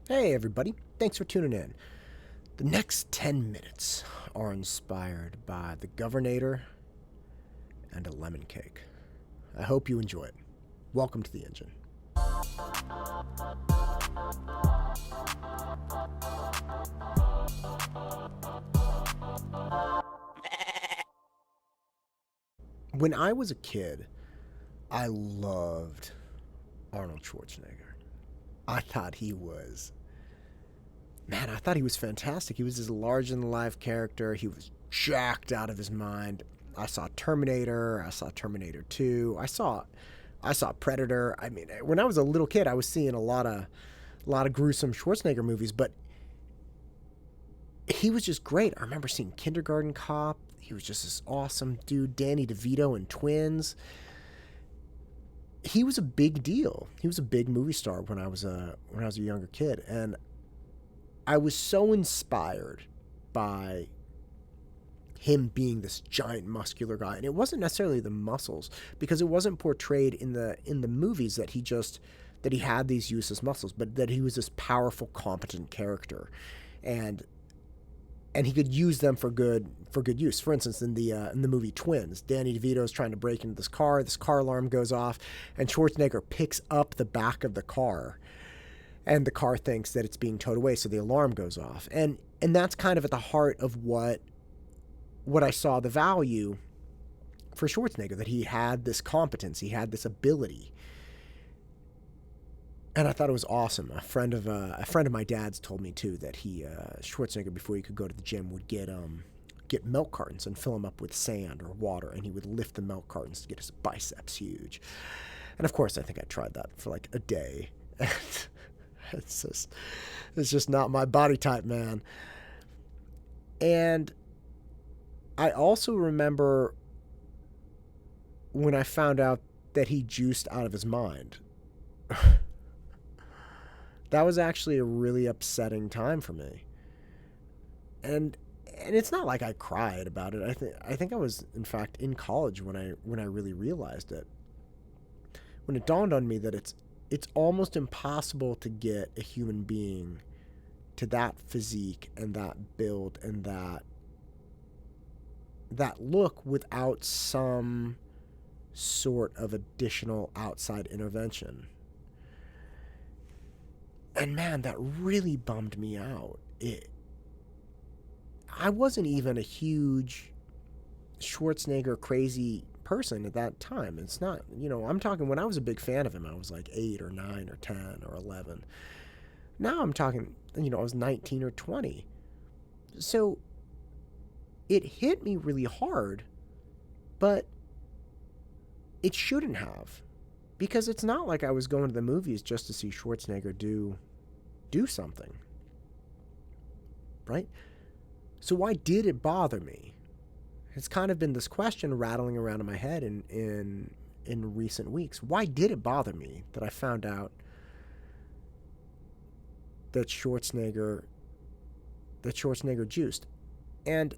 Hey, everybody. Thanks for tuning in. The next 10 minutes are inspired by the Governator and a lemon cake. I hope you enjoy it. Welcome to the engine. When I was a kid, I loved Arnold Schwarzenegger. I thought he was Man, I thought he was fantastic. He was this larger than life character. He was jacked out of his mind. I saw Terminator. I saw Terminator 2. I saw Predator. I mean, when I was a little kid, I was seeing a lot of gruesome Schwarzenegger movies, but he was just great. I remember seeing Kindergarten Cop. He was just this awesome dude. Danny DeVito in Twins. He was a big deal. He was a big movie star when I was a younger kid, and I was so inspired by him being this giant muscular guy. And it wasn't necessarily the muscles, because it wasn't portrayed in the movies that he had these useless muscles, but that he was this powerful, competent character. And he could use them for good use. For instance, in the movie Twins, Danny DeVito is trying to break into this car. This car alarm goes off, and Schwarzenegger picks up the back of the car, and the car thinks that it's being towed away, so the alarm goes off. And that's kind of at the heart of what I saw the value for Schwarzenegger, that he had this competence, he had this ability. And I thought it was awesome. A friend of my dad's told me too that Schwarzenegger, before he could go to the gym, would get milk cartons and fill them up with sand or water, and he would lift the milk cartons to get his biceps huge. And of course, I think I tried that for like a day. It's just not my body type, man. And I also remember when I found out that he juiced out of his mind. That was actually a really upsetting time for me. And it's not like I cried about it. I think I was, in fact, in college when I really realized it. When it dawned on me that it's almost impossible to get a human being to that physique and that build and that look without some sort of additional outside intervention. And man, that really bummed me out. I wasn't even a huge Schwarzenegger crazy person at that time. It's not, I'm talking when I was a big fan of him, I was like 8 or 9 or 10 or 11. Now I'm talking, I was 19 or 20. So it hit me really hard, but it shouldn't have. Because it's not like I was going to the movies just to see Schwarzenegger do something. Right? So why did it bother me? It's kind of been this question rattling around in my head in recent weeks. Why did it bother me that I found out that Schwarzenegger juiced? And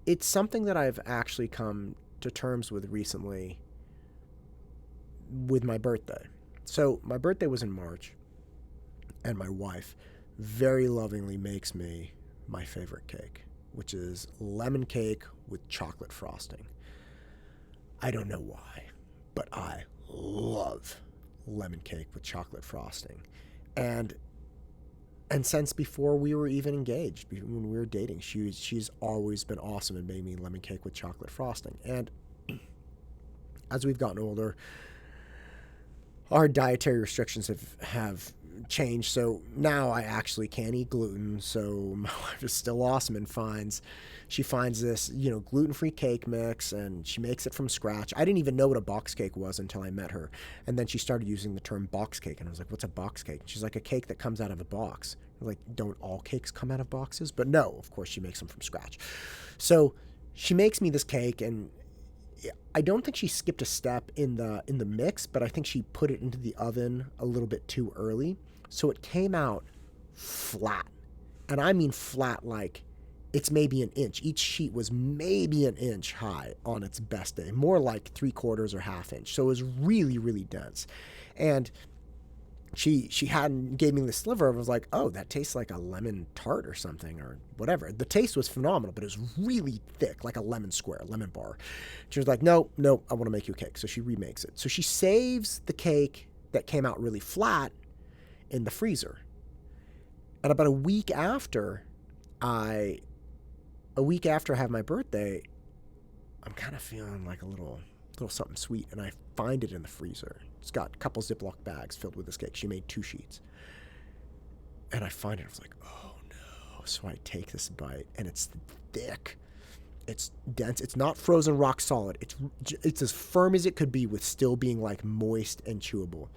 it's something that I've actually come to terms with recently with my birthday. So my birthday was in March, and my wife very lovingly makes me my favorite cake, which is lemon cake with chocolate frosting. I don't know why, but I love lemon cake with chocolate frosting. And since before we were even engaged, when we were dating, she's always been awesome and made me lemon cake with chocolate frosting. And as we've gotten older, our dietary restrictions have changed, so now I actually can't eat gluten. So my wife is still awesome and she finds this gluten-free cake mix, and she makes it from scratch. I didn't even know what a box cake was until I met her, and then she started using the term box cake, and I was like, what's a box cake? And she's like, a cake that comes out of a box. I'm like, don't all cakes come out of boxes? But no, of course she makes them from scratch. So she makes me this cake, and I don't think she skipped a step in the mix, but I think she put it into the oven a little bit too early. So it came out flat. And I mean flat, like it's maybe an inch. Each sheet was maybe an inch high on its best day, more like 3/4 or 1/2 inch. So it was really, really dense. And she hadn't gave me the sliver and was like, oh, that tastes like a lemon tart or something or whatever. The taste was phenomenal, but it was really thick, like a lemon square, a lemon bar. She was like, no, I want to make you a cake. So she remakes it. So she saves the cake that came out really flat in the freezer. And about a week after I have my birthday, I'm kind of feeling like a little something sweet, and I find it in the freezer. It's got a couple Ziploc bags filled with this cake. She made 2 sheets. And I find it, I was like, oh no. So I take this bite, and it's thick. It's dense. It's not frozen rock solid. It's as firm as it could be with still being like moist and chewable.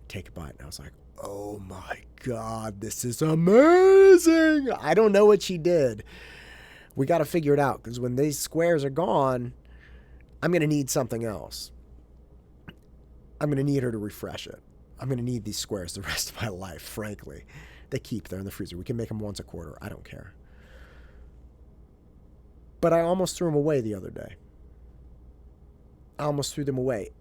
Take a bite, and I was like, oh my God, this is amazing. I don't know what she did. We got to figure it out, because when these squares are gone, I'm going to need something else. I'm going to need her to refresh it. I'm going to need these squares the rest of my life, frankly. They keep. They're in the freezer. We can make them once a quarter. I don't care. But I almost threw them away the other day. I almost threw them away.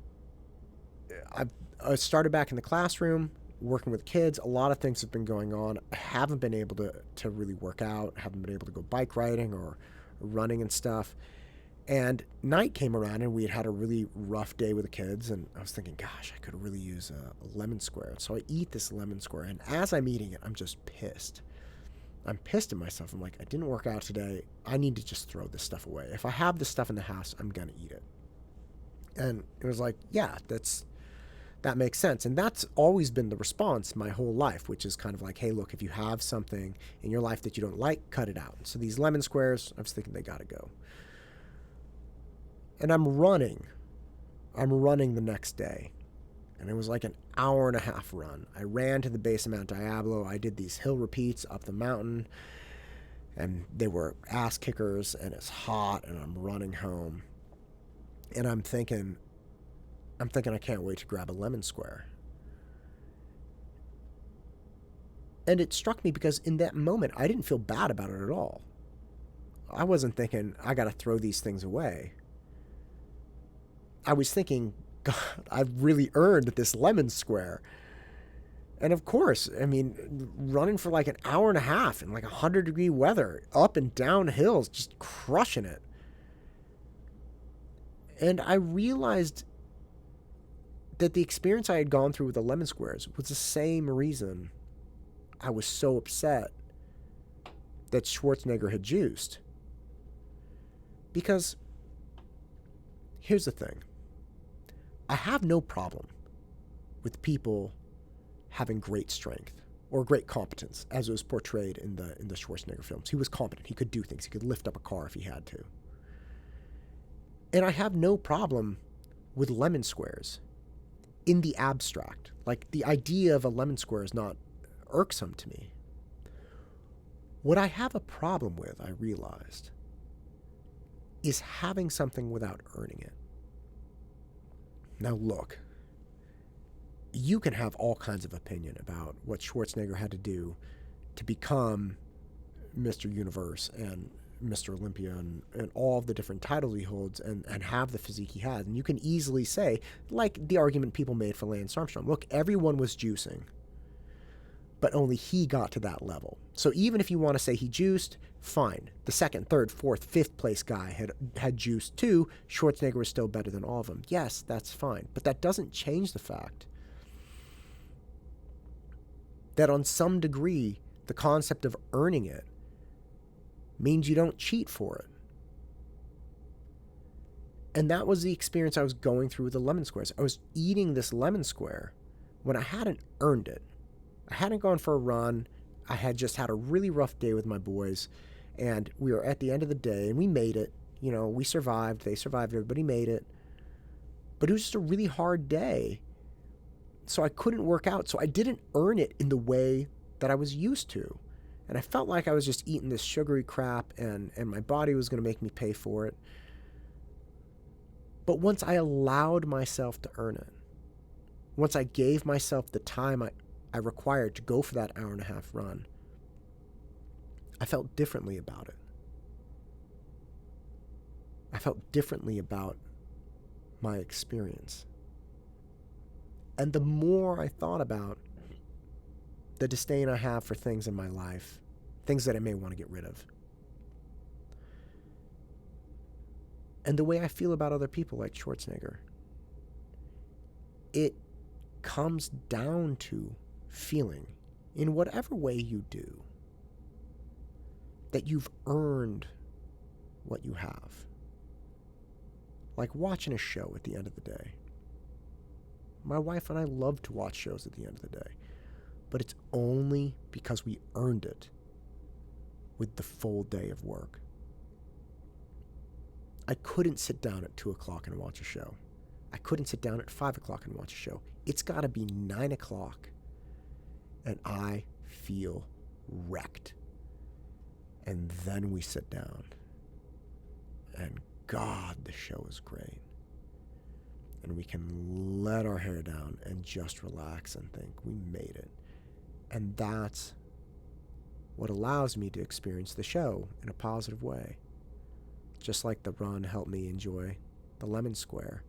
I started back in the classroom, working with kids. A lot of things have been going on. I haven't been able to really work out. Haven't been able to go bike riding or running and stuff. And night came around, and we had a really rough day with the kids, and I was thinking, gosh, I could really use a lemon square. So I eat this lemon square, and as I'm eating it, I'm just pissed. I'm pissed at myself. I'm like, I didn't work out today. I need to just throw this stuff away. If I have this stuff in the house, I'm going to eat it. And it was like, yeah, that makes sense. And that's always been the response my whole life, which is kind of like, hey, look, if you have something in your life that you don't like, cut it out. So these lemon squares, I was thinking they got to go. And I'm running the next day. And it was like an 1.5-hour run. I ran to the base of Mount Diablo. I did these hill repeats up the mountain. And they were ass kickers, and it's hot, and I'm running home. And I'm thinking I can't wait to grab a lemon square. And it struck me because in that moment, I didn't feel bad about it at all. I wasn't thinking, I got to throw these things away. I was thinking, God, I've really earned this lemon square. And of course, I mean, running for like an 1.5 hour in like 100-degree weather, up and down hills, just crushing it. And I realized that the experience I had gone through with the lemon squares was the same reason I was so upset that Schwarzenegger had juiced. Because here's the thing. I have no problem with people having great strength or great competence, as it was portrayed in the Schwarzenegger films. He was competent. He could do things. He could lift up a car if he had to. And I have no problem with lemon squares in the abstract. Like, the idea of a lemon square is not irksome to me. What I have a problem with, I realized, is having something without earning it. Now look, you can have all kinds of opinion about what Schwarzenegger had to do to become Mr. Universe and Mr. Olympia and all of the different titles he holds and have the physique he has. And you can easily say, like the argument people made for Lance Armstrong, look, everyone was juicing, but only he got to that level. So even if you want to say he juiced, fine. The 2nd, 3rd, 4th, 5th place guy had juiced too. Schwarzenegger was still better than all of them. Yes, that's fine. But that doesn't change the fact that on some degree, the concept of earning it means you don't cheat for it. And that was the experience I was going through with the lemon squares. I was eating this lemon square when I hadn't earned it. I hadn't gone for a run. I had just had a really rough day with my boys, and we were at the end of the day, and we made it. You know, we survived. They survived. Everybody made it. But it was just a really hard day. So I couldn't work out. So I didn't earn it in the way that I was used to. And I felt like I was just eating this sugary crap, and my body was going to make me pay for it. But once I allowed myself to earn it, once I gave myself the time I required to go for that 1.5-hour run, I felt differently about it. I felt differently about my experience. And the more I thought about the disdain I have for things in my life, things that I may want to get rid of, and the way I feel about other people like Schwarzenegger, it comes down to feeling, in whatever way you do, that you've earned what you have. Like watching a show at the end of the day. My wife and I love to watch shows at the end of the day, but it's only because we earned it with the full day of work. I couldn't sit down at 2 o'clock and watch a show. I couldn't sit down at 5 o'clock and watch a show. It's got to be 9 o'clock, and I feel wrecked. And then we sit down, and God, the show is great. And we can let our hair down and just relax and think we made it. And that's what allows me to experience the show in a positive way. Just like the run helped me enjoy the Lemon Square.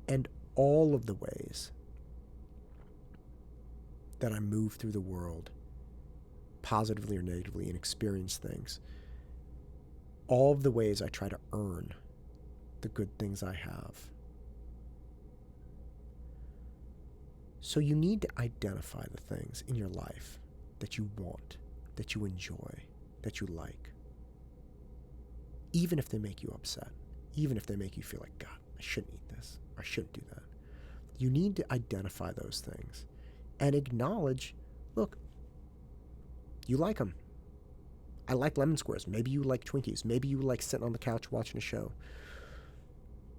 And all of the ways that I move through the world, positively or negatively, and experience things, all of the ways I try to earn the good things I have. So you need to identify the things in your life that you want, that you enjoy, that you like. Even if they make you upset, even if they make you feel like, God, I shouldn't eat this, I shouldn't do that. You need to identify those things and acknowledge, look, you like them. I like lemon squares. Maybe you like Twinkies. Maybe you like sitting on the couch watching a show.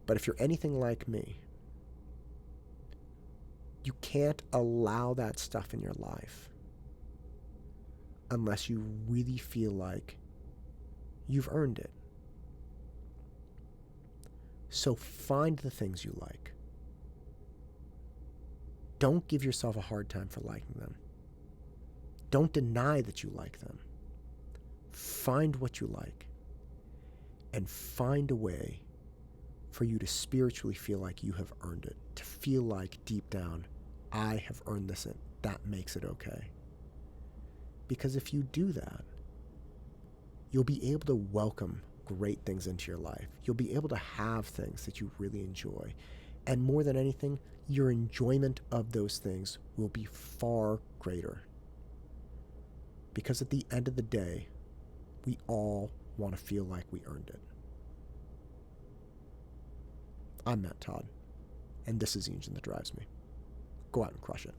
But if you're anything like me, you can't allow that stuff in your life unless you really feel like you've earned it. So find the things you like. Don't give yourself a hard time for liking them. Don't deny that you like them. Find what you like and find a way for you to spiritually feel like you have earned it, to feel like deep down, I have earned this, and that makes it okay. Because if you do that, you'll be able to welcome great things into your life. You'll be able to have things that you really enjoy. And more than anything, your enjoyment of those things will be far greater. Because at the end of the day, we all want to feel like we earned it. I'm Matt Todd, and this is the engine that drives me. Go out and crush it.